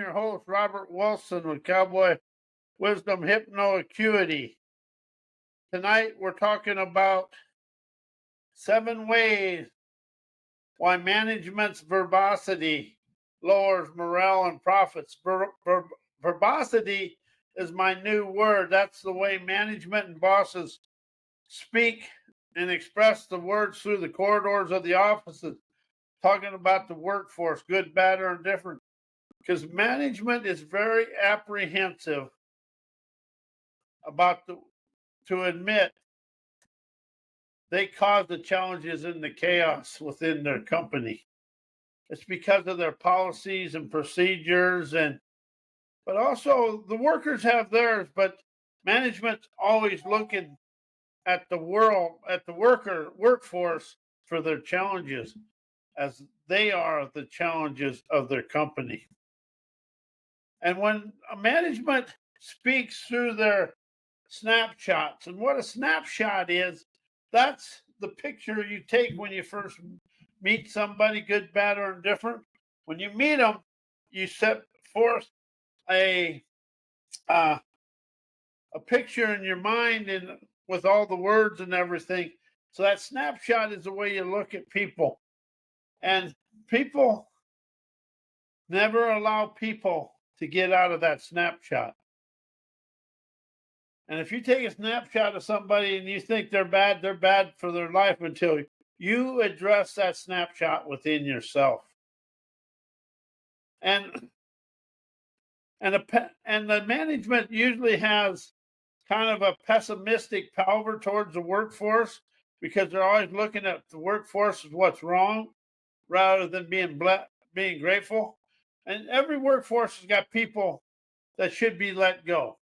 your host, Robert Wilson with Cowboy Wisdom Hypno Acuity. Tonight, we're talking about 7 ways why management's verbosity lowers morale and profits. Verbosity is my new word. That's the way management and bosses speak and express the words through the corridors of the offices, talking about the workforce, good, bad, or indifferent. Because management is very apprehensive about to admit they cause the challenges and the chaos within their company. It's because of their policies and procedures, but also the workers have theirs, but management's always looking at the workforce for their challenges, as they are the challenges of their company. And when a management speaks through their snapshots, and what a snapshot is, that's the picture you take when you first meet somebody, good, bad, or indifferent. When you meet them, you set forth a picture in your mind and with all the words and everything. So that snapshot is the way you look at people. And people never allow people to get out of that snapshot. And if you take a snapshot of somebody and you think they're bad for their life until you address that snapshot within yourself. And the management usually has kind of a pessimistic power towards the workforce, because they're always looking at the workforce as what's wrong rather than being grateful. And every workforce has got people that should be let go.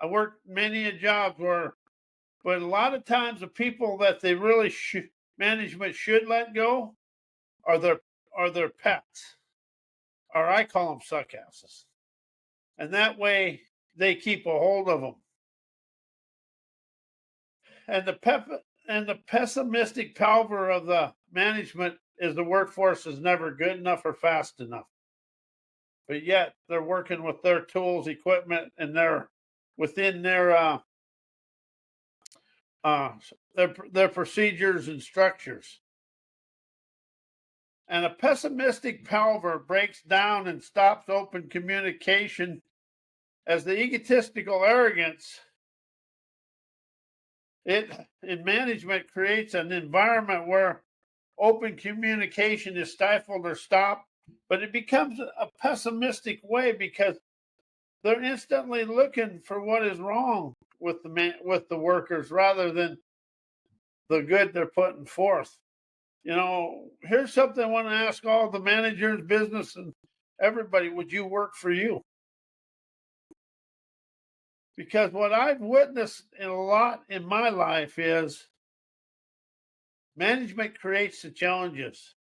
I worked many a jobs but a lot of times the people that they really management should let go are their pets, or I call them suckasses. And that way they keep a hold of them. And the pessimistic power of the management is the workforce is never good enough or fast enough. But yet they're working with their tools, equipment, and they're within their procedures and structures. And a pessimistic power breaks down and stops open communication, as the egotistical arrogance in management creates an environment where open communication is stifled or stopped, but it becomes a pessimistic way because they're instantly looking for what is wrong with the workers rather than the good they're putting forth. Here's something I want to ask all the managers, business, and everybody: would you work for you? Because what I've witnessed a lot in my life is management creates the challenges.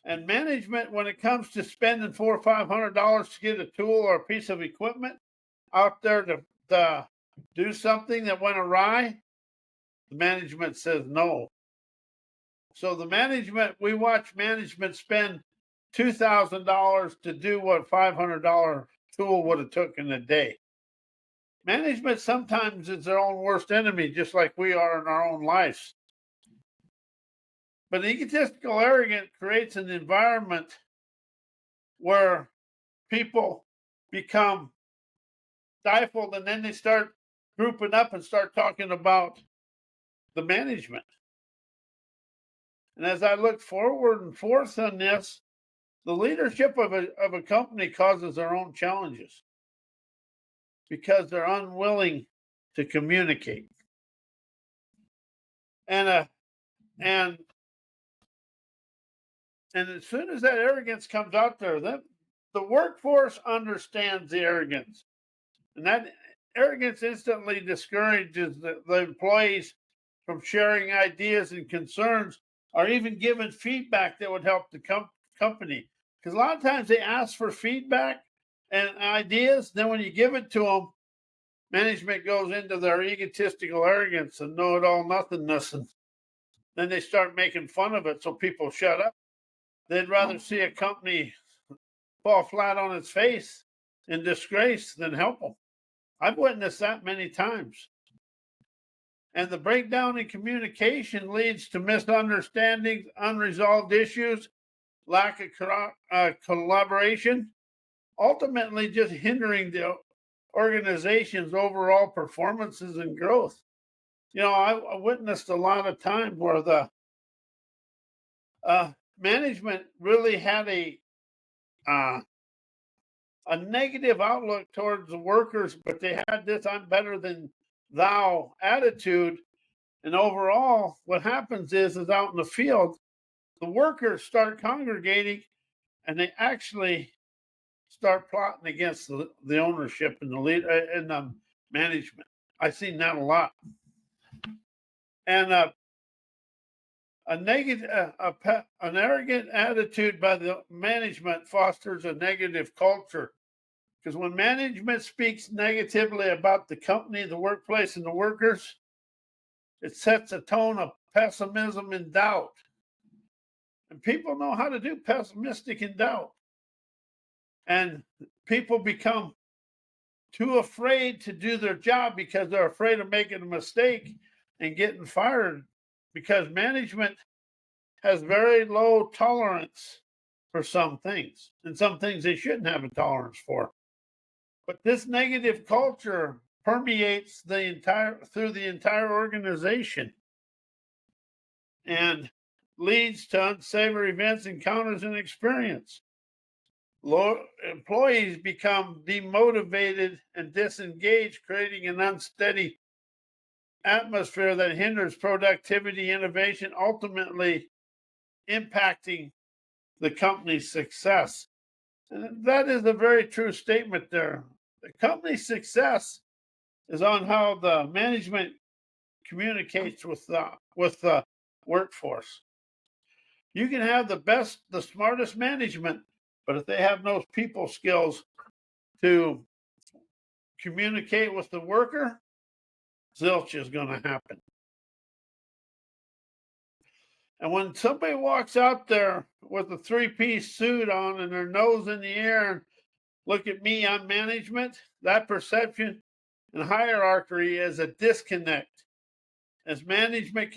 And management, when it comes to spending $400 or $500 to get a tool or a piece of equipment out there to do something that went awry, the management says no. So we watch management spend $2,000 to do what a $500 tool would have took in a day. Management sometimes is their own worst enemy, just like we are in our own lives. But egotistical arrogance creates an environment where people become stifled, and then they start grouping up and start talking about the management. And as I look forward and forth on this, the leadership of a company causes their own challenges because they're unwilling to communicate. And as soon as that arrogance comes out there, then the workforce understands the arrogance. And that arrogance instantly discourages the employees from sharing ideas and concerns, or even giving feedback that would help the company. Because a lot of times they ask for feedback and ideas. Then when you give it to them, management goes into their egotistical arrogance and know-it-all nothingness. And then they start making fun of it, so people shut up. They'd rather see a company fall flat on its face in disgrace than help them. I've witnessed that many times. And the breakdown in communication leads to misunderstandings, unresolved issues, lack of collaboration, ultimately just hindering the organization's overall performances and growth. I witnessed a lot of time where the management really had uh, a negative outlook towards the workers, but they had this "I'm better than thou" attitude. And overall, what happens is out in the field, the workers start congregating, and they actually start plotting against the ownership and the lead and the management. I've seen that a lot. And an arrogant attitude by the management fosters a negative culture. Because when management speaks negatively about the company, the workplace, and the workers, it sets a tone of pessimism and doubt. And people know how to do pessimistic and doubt. And people become too afraid to do their job because they're afraid of making a mistake and getting fired, because management has very low tolerance for some things, and some things they shouldn't have a tolerance for. But this negative culture permeates through the entire organization and leads to unsavory events, encounters, and experience. Employees become demotivated and disengaged, creating an unsteady atmosphere that hinders productivity, innovation, ultimately impacting the company's success. And that is a very true statement there. The company's success is on how the management communicates with the workforce. You can have the smartest management, but if they have no people skills to communicate with the worker, zilch is going to happen. And when somebody walks out there with a three-piece suit on and their nose in the air and look at me, I'm management, that perception and hierarchy is a disconnect. As management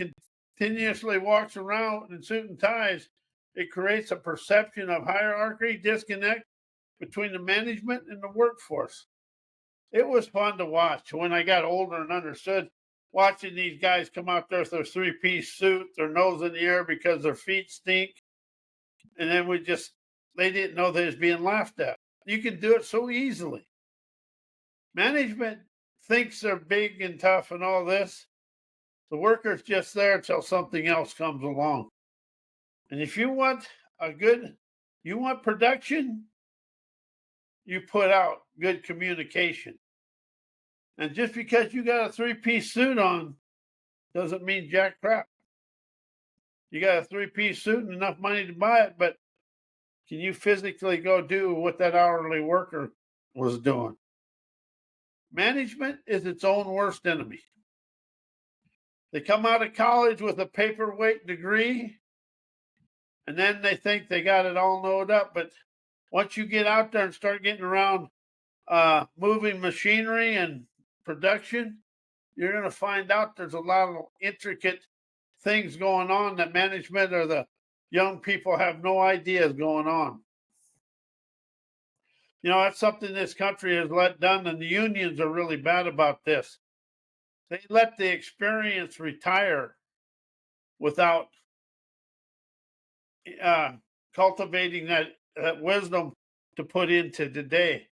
continuously walks around in suit and ties, it creates a perception of hierarchy, disconnect between the management and the workforce. It was fun to watch when I got older and understood, watching these guys come out there with their three-piece suit, their nose in the air because their feet stink. And then they didn't know they was being laughed at. You can do it so easily. Management thinks they're big and tough and all this. The worker's just there until something else comes along. And if you want production, you put out good communication. And just because you got a three-piece suit on doesn't mean jack crap. You got a three-piece suit and enough money to buy it, but can you physically go do what that hourly worker was doing? Management is its own worst enemy. They come out of college with a paperweight degree, and then they think they got it all knowed up. But once you get out there and start getting around moving machinery and production, you're going to find out there's a lot of intricate things going on that management or the young people have no idea is going on. That's something this country has let done, and the unions are really bad about this. They let the experience retire without cultivating that wisdom to put into today.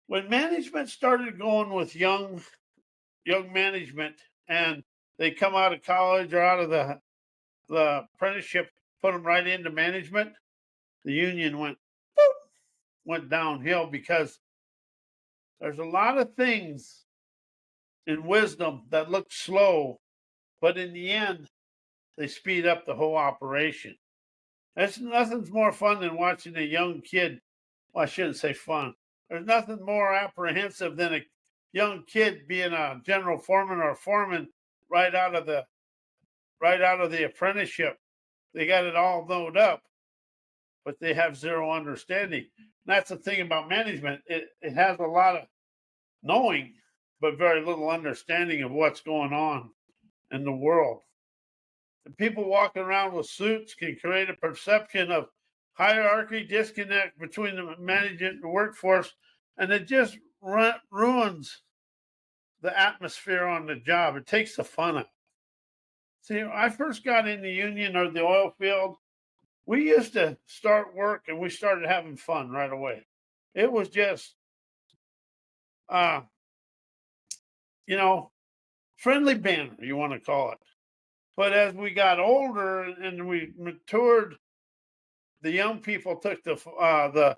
When management started going with young management, and they come out of college or out of the apprenticeship, put them right into management, the union went downhill, because there's a lot of things in wisdom that look slow, but in the end, they speed up the whole operation. Nothing's more fun than watching a young kid. Well, I shouldn't say fun. There's nothing more apprehensive than a young kid being a general foreman or a foreman right out of the apprenticeship. They got it all loaded up, but they have zero understanding. And that's the thing about management. It has a lot of knowing, but very little understanding of what's going on in the world. And people walking around with suits can create a perception of hierarchy, disconnect between the management and the workforce, and it just ruins the atmosphere on the job. It takes the fun out. See, when I first got in the union or the oil field, we used to start work and we started having fun right away. It was just, uh, you know, friendly banter, you want to call it. But as we got older and we matured, the young people took the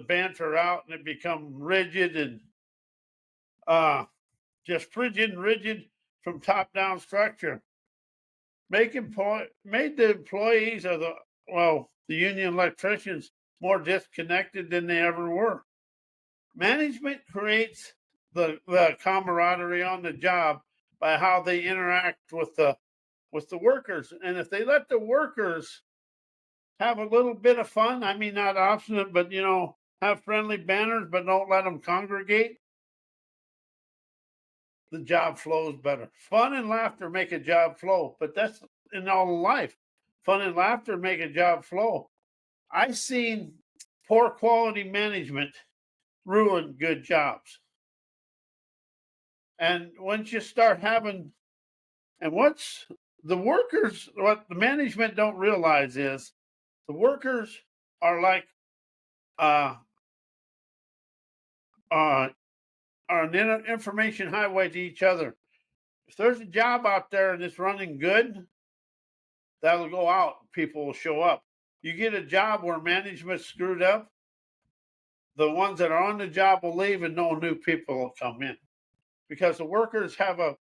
banter out, and it become rigid and just frigid and rigid from top down structure. Made the employees of the union electricians more disconnected than they ever were. Management creates the camaraderie on the job by how they interact with the workers. And if they let the workers have a little bit of fun, I mean, not obstinate, but have friendly banners, but don't let them congregate, the job flows better. Fun and laughter make a job flow, but that's in all life. Fun and laughter make a job flow. I've seen poor quality management ruin good jobs. And once you start having, and what's the workers, what the management don't realize is the workers are like are an information highway to each other. If there's a job out there and it's running good, that'll go out. People will show up. You get a job where management's screwed up, the ones that are on the job will leave and no new people will come in because the workers have a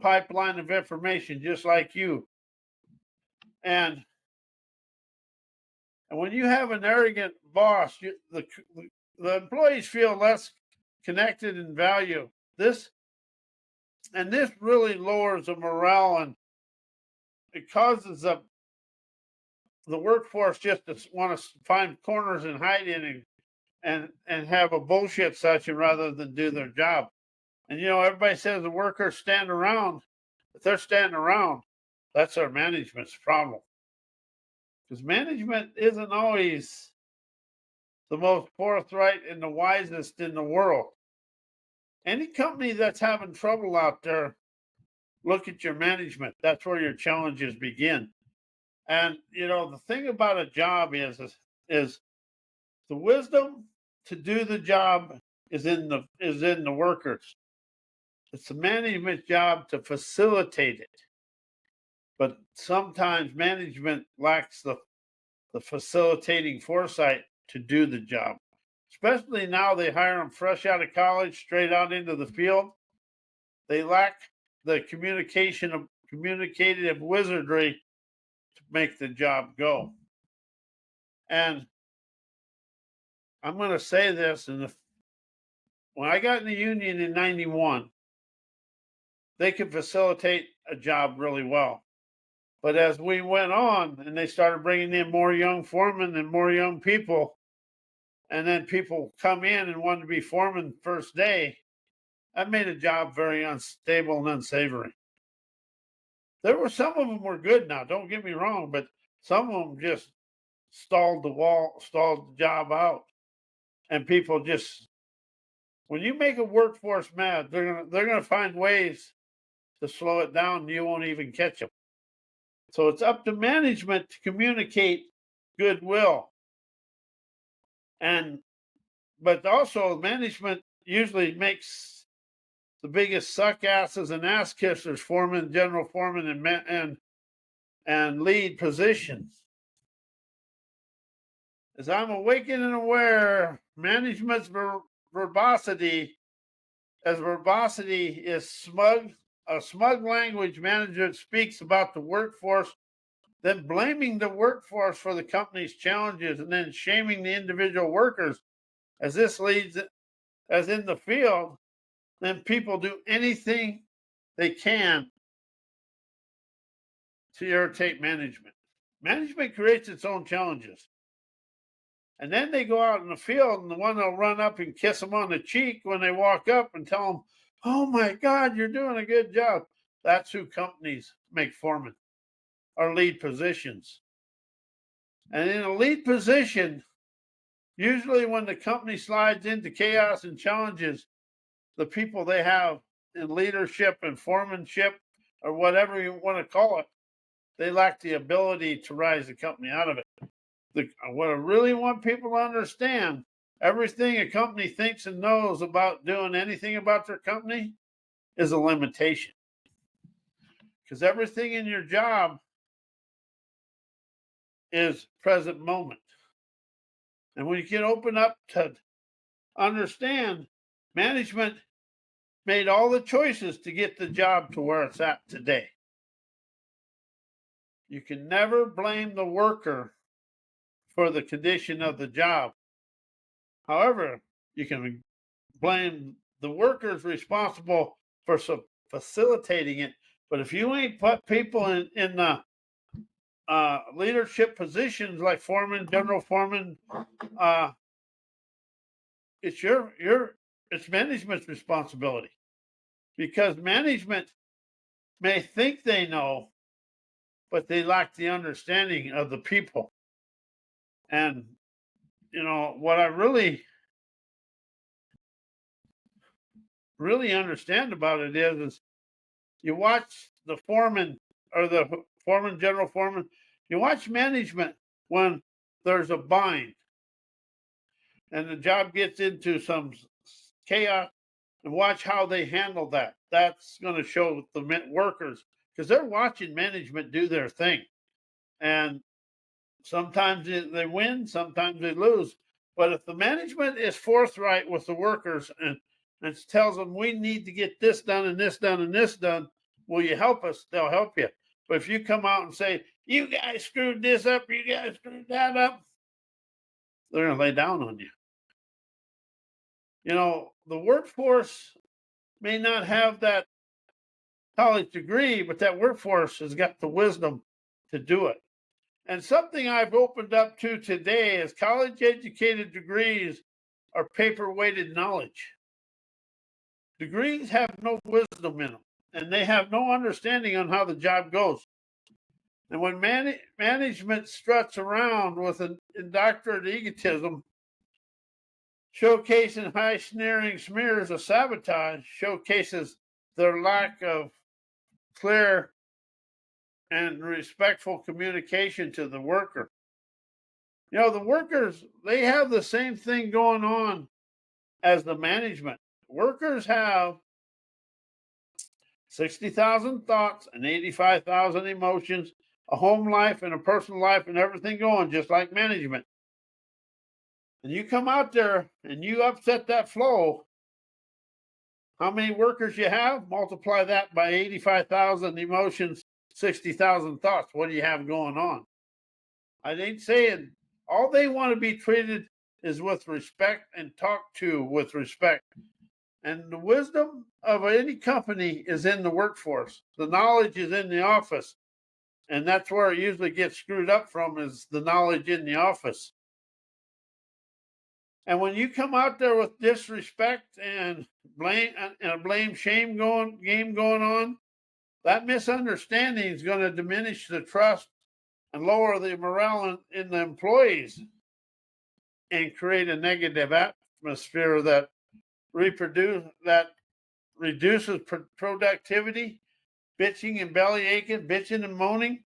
pipeline of information just like you. And when you have an arrogant boss, the employees feel less connected and value. This really lowers the morale, and it causes the workforce just to want to find corners and hide in and have a bullshit session rather than do their job. And everybody says the workers stand around. If they're standing around, that's our management's problem. Because management isn't always the most forthright and the wisest in the world. Any company that's having trouble out there, look at your management. That's where your challenges begin. And the thing about a job is the wisdom to do the job is in the workers. It's the management's job to facilitate it. But sometimes management lacks the facilitating foresight to do the job. Especially now they hire them fresh out of college, straight out into the field. They lack the communicative wizardry to make the job go. And I'm going to say this, when I got in the union in 91, they could facilitate a job really well. But as we went on and they started bringing in more young foremen and more young people, and then people come in and wanted to be foreman first day, that made a job very unstable and unsavory. There were some of them were good now, don't get me wrong, but some of them just stalled the job out. And people just, when you make a workforce mad, they're gonna find ways to slow it down and you won't even catch them. So it's up to management to communicate goodwill. But also management usually makes the biggest suck asses and ass kissers foreman, general foreman, and lead positions. As I'm awakened and aware, management's verbosity is smug. A smug language manager speaks about the workforce, then blaming the workforce for the company's challenges, and then shaming the individual workers. As this leads, as in the field, then people do anything they can to irritate management. management creates its own challenges. And then they go out in the field, and the one will run up and kiss them on the cheek when they walk up and tell them, "Oh my God, you're doing a good job." That's who companies make foremen or lead positions. And in a lead position, usually when the company slides into chaos and challenges, the people they have in leadership and foremanship, or whatever you want to call it, they lack the ability to rise the company out of it. What I really want people to understand, everything a company thinks and knows about doing anything about their company is a limitation. Because everything in your job is present moment. And when you can open up to understand, management made all the choices to get the job to where it's at today. You can never blame the worker for the condition of the job. However, you can blame the workers responsible for facilitating it. But if you ain't put people in the leadership positions like foreman, general foreman, it's it's management's responsibility, because management may think they know, but they lack the understanding of the people. And what I really understand about it is you watch the foreman or the foreman, general foreman, you watch management when there's a bind and the job gets into some chaos, and watch how they handle that. That's going to show the workers, because they're watching management do their thing. And sometimes they win, sometimes they lose. But if the management is forthright with the workers and tells them, we need to get this done and this done and this done, will you help us? They'll help you. But if you come out and say, you guys screwed this up, you guys screwed that up, they're going to lay down on you. The workforce may not have that college degree, but that workforce has got the wisdom to do it. And something I've opened up to today is college educated degrees are paper weighted knowledge. Degrees have no wisdom in them, and they have no understanding on how the job goes. And when management struts around with an indoctrinated egotism, showcasing high sneering smears of sabotage, showcases their lack of clear and respectful communication to the worker. The workers, they have the same thing going on as the management. Workers have 60,000 thoughts and 85,000 emotions, a home life and a personal life and everything going, just like management. And you come out there and you upset that flow. How many workers you have? Multiply that by 85,000 emotions, 60,000 thoughts. What do you have going on? I ain't saying all they want to be treated is with respect and talked to with respect. And the wisdom of any company is in the workforce. The knowledge is in the office. And that's where it usually gets screwed up from, is the knowledge in the office. And when you come out there with disrespect and blame shame game going on, that misunderstanding is going to diminish the trust and lower the morale in the employees and create a negative atmosphere that reduces productivity, bitching and belly aching, bitching and moaning.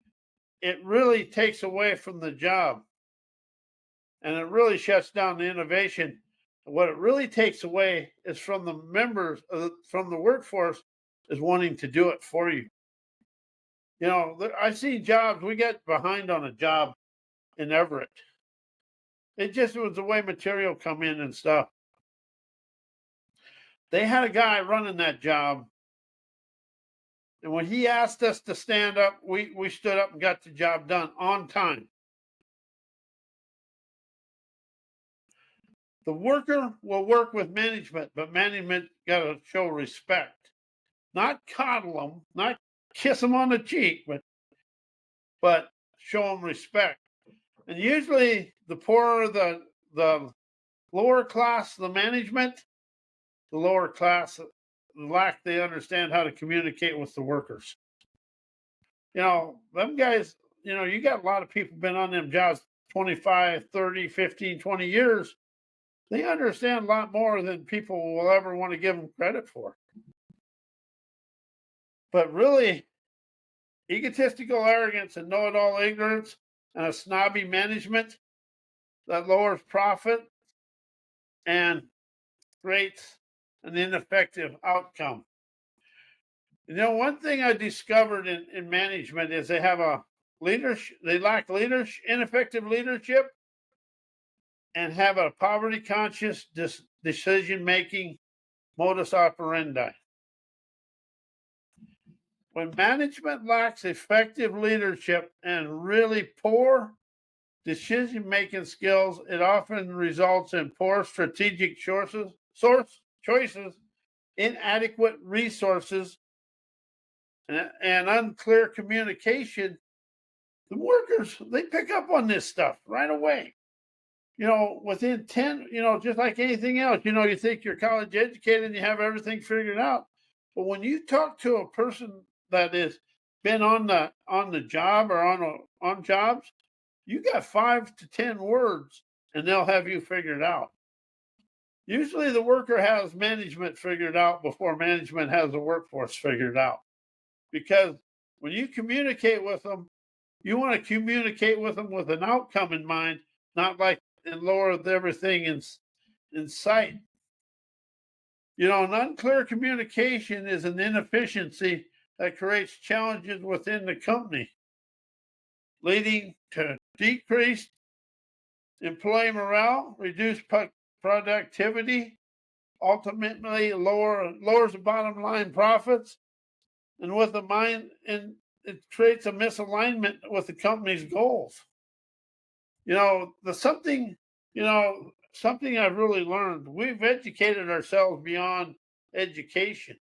It really takes away from the job. And it really shuts down the innovation. What it really takes away is from the members, from the workforce, is wanting to do it for you. I see jobs, we get behind on a job in Everett. It just was the way material come in and stuff. They had a guy running that job. And when he asked us to stand up, we stood up and got the job done on time. The worker will work with management, but management got to show respect. Not coddle them, not kiss them on the cheek, but show them respect. And usually the poorer the lower class, the management, the lower class lack they understand how to communicate with the workers. Them guys, you got a lot of people been on them jobs 25, 30, 15, 20 years. They understand a lot more than people will ever want to give them credit for. But really, egotistical arrogance and know-it-all ignorance and a snobby management that lowers profit and creates an ineffective outcome. One thing I discovered in management is they have they lack ineffective leadership and have a poverty conscious decision making modus operandi. When management lacks effective leadership and really poor decision making skills, it often results in poor strategic choices, inadequate resources, and unclear communication. The workers, they pick up on this stuff right away. Within 10, just like anything else, you think you're college educated and you have everything figured out. But when you talk to a person that has been on the job or on jobs, you got 5 to 10 words and they'll have you figured out. Usually the worker has management figured out before management has the workforce figured out. Because when you communicate with them, you want to communicate with them with an outcome in mind, not like and lower everything in sight. An unclear communication is an inefficiency that creates challenges within the company, leading to decreased employee morale, reduced productivity, ultimately lowers the bottom line profits, and it creates a misalignment with the company's goals. Something I've really learned, we've educated ourselves beyond education.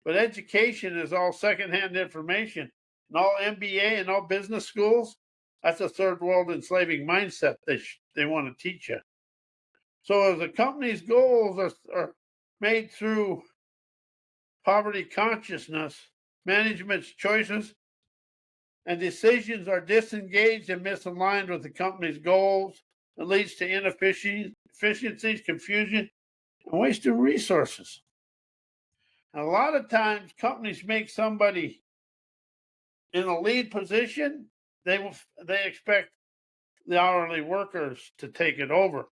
But education is all secondhand information. And all MBA and all business schools, that's a third world enslaving mindset they want to teach you. So as the company's goals are made through poverty consciousness, management's choices and decisions are disengaged and misaligned with the company's goals, it leads to inefficiencies, confusion, and wasted resources. And a lot of times companies make somebody in a lead position, they expect the hourly workers to take it over.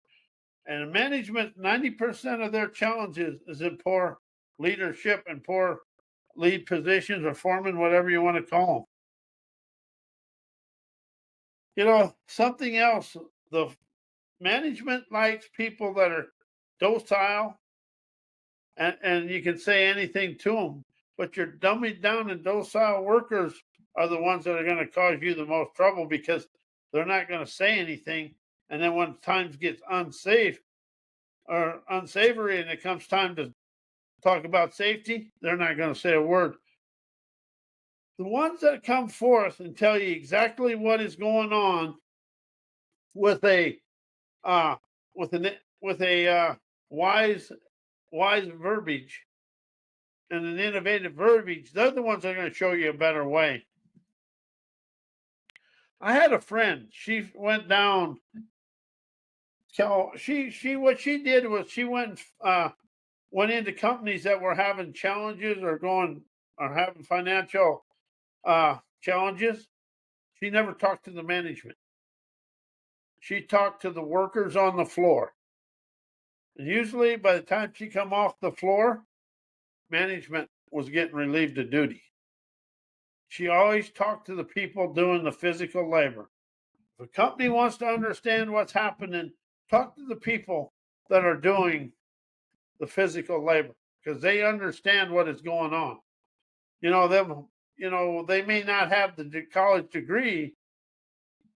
And in management, 90% of their challenges is in poor leadership and poor lead positions or foreman, whatever you want to call them. Something else, the management likes people that are docile and you can say anything to them, but your dummied down and docile workers are the ones that are going to cause you the most trouble because they're not going to say anything. And then when times gets unsafe or unsavory and it comes time to talk about safety, they're not going to say a word. The ones that come forth and tell you exactly what is going on with a wise verbiage and an innovative verbiage, they're the ones that are going to show you a better way. I had a friend. She went down. So what she did was she went into companies that were having challenges or having financial challenges. She never talked to the management. She talked to the workers on the floor. And usually by the time she come off the floor, management was getting relieved of duty. She always talked to the people doing the physical labor. If a company wants to understand what's happening, talk to the people that are doing the physical labor because they understand what is going on. They may not have the college degree,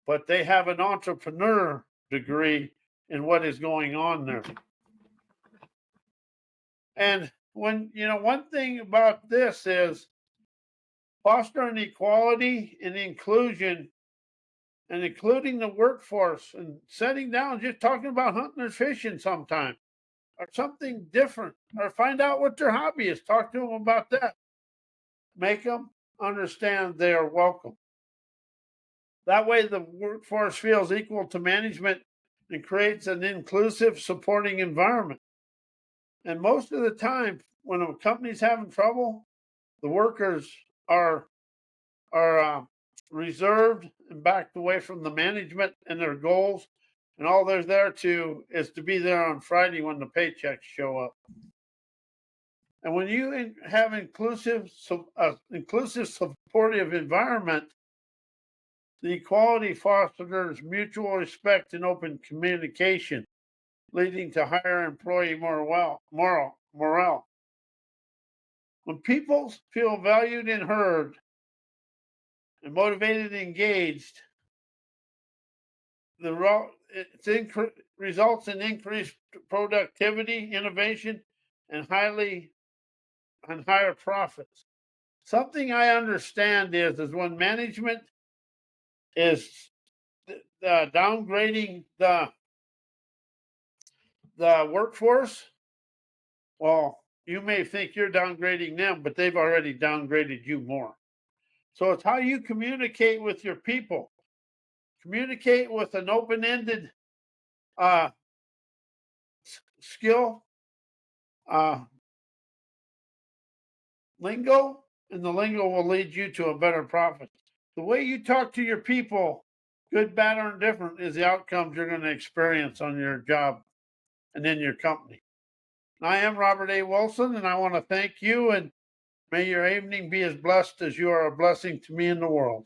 but they have an entrepreneur degree in what is going on there. And one thing about this is fostering equality and inclusion and including the workforce and sitting down, just talking about hunting or fishing sometime or something different, or find out what their hobby is. Talk to them about that. Make them understand they are welcome. That way, the workforce feels equal to management and creates an inclusive, supporting environment. And most of the time, when a company's having trouble, the workers are reserved and backed away from the management and their goals, and all they're there to is to be there on Friday when the paychecks show up. And when you have inclusive, supportive environment, the equality fosters mutual respect and open communication, leading to higher employee morale. When people feel valued and heard, and motivated and engaged, it results in increased productivity, innovation, and higher profits. Something I understand is when management is downgrading the workforce, well, you may think you're downgrading them, but they've already downgraded you more. So it's how you communicate with your people. Communicate with an open-ended skill, lingo, and the lingo will lead you to a better profit. The way you talk to your people, good, bad, or indifferent, is the outcomes you're going to experience on your job and in your company. I am Robert A. Wilson, and I want to thank you, and may your evening be as blessed as you are a blessing to me in the world.